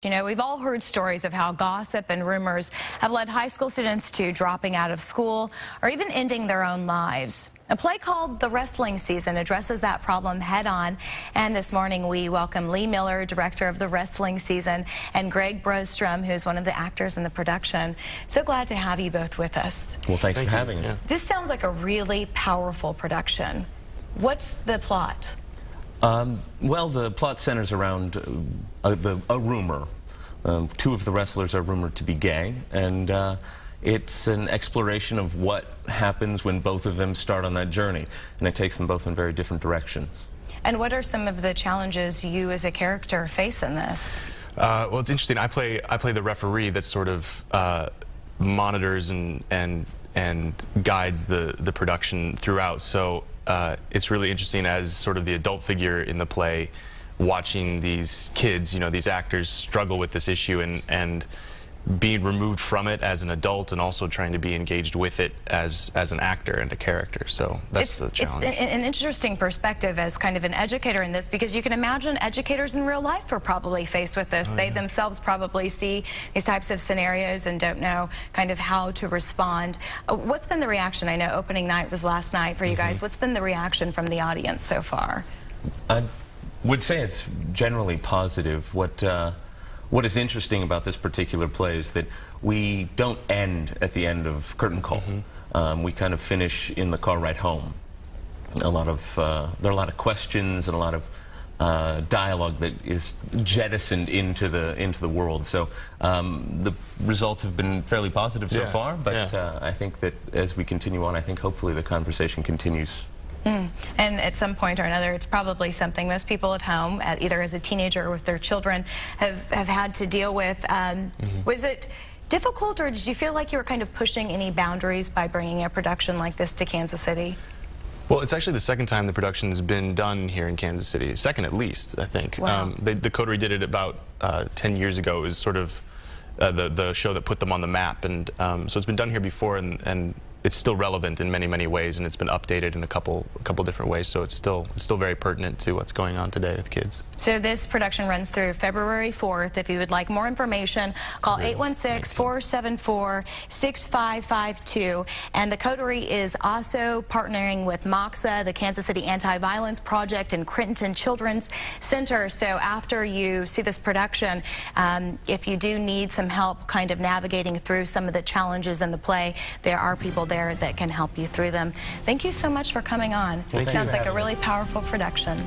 You know, we've all heard stories of how gossip and rumors have led high school students to dropping out of school or even ending their own lives. A play called The Wrestling Season addresses that problem head on. And this morning we welcome Lee Miller, director of The Wrestling Season, and Greg Brostrom, who's one of the actors in the production. So glad to have you both with us. Well, thanks for having us. Yeah. This sounds like a really powerful production. What's the plot? Well, the plot centers around a rumor. Two of the wrestlers are rumored to be gay, and it's an exploration of what happens when both of them start on that journey, and it takes them both in very different directions. And what are some of the challenges you as a character face in this? Well, it's interesting. I play the referee that sort of monitors and guides the production throughout. So it's really interesting as sort of the adult figure in the play, watching these kids, you know, these actors struggle with this issue and being removed from it as an adult and also trying to be engaged with it as an actor and a character. So that's the challenge. It's an interesting perspective as kind of an educator in this, because you can imagine educators in real life are probably faced with this. They themselves probably see these types of scenarios and don't know kind of how to respond. What's been the reaction? I know opening night was last night for you guys. What's been the reaction from the audience so far? I would say it's generally positive. What is interesting about this particular play is that we don't end at the end of curtain call. We kind of finish in the car ride home. There are a lot of questions and a lot of dialogue that is jettisoned into the world. So the results have been fairly positive so far, but I think that as we continue on, I think hopefully the conversation continues. And at some point or another, it's probably something most people at home, either as a teenager or with their children, have had to deal with. Was it difficult, or did you feel like you were kind of pushing any boundaries by bringing a production like this to Kansas City? Well, it's actually the second time the production's been done here in Kansas City. Second at least, I think. Wow. The Coterie did it about 10 years ago. It was sort of the show that put them on the map. And so it's been done here before, and it's still relevant in many ways, and it's been updated in a couple different ways, so it's still very pertinent to what's going on today with kids. So this production runs through February 4th. If you would like more information, call 816-474-6552. And the Coterie is also partnering with MOXA, the Kansas City Anti-Violence Project, and Crittenton Children's Center. So after you see this production, if you do need some help kind of navigating through some of the challenges in the play, there are people there that can help you through them. Thank you so much for coming on. It sounds like a really powerful production.